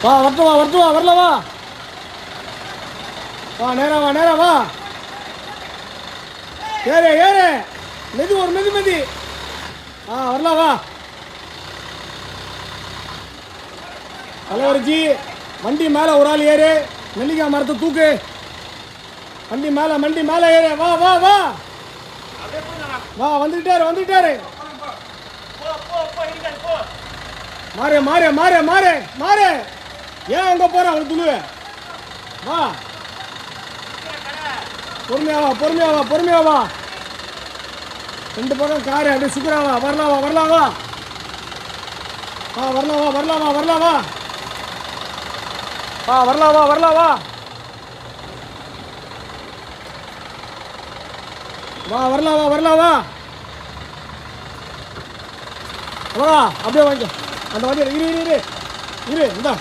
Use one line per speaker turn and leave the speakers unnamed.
வா வரட்டு வா வரட்டு வா வரல வா வா நேரா வா ஏறு ஏறு மெதி ஒரு மெதி வரலாம் வா தலைவர்ஜி வண்டி மேலே ஒரு ஆள் ஏறு நெல்லிக்காய் மரத்தை தூக்கு வண்டி மேலே ஏறு வா வா வா வா வந்துட்டாரு மாறு ஏன் அங்கே போற அவனுக்கு துளு வா பொறுமையா வா ரெண்டு பக்கம் காரு அப்படியே சுக்குறாவா வரலாம் வா அப்படியே வாங்க அந்த வண்டி இரு இந்தா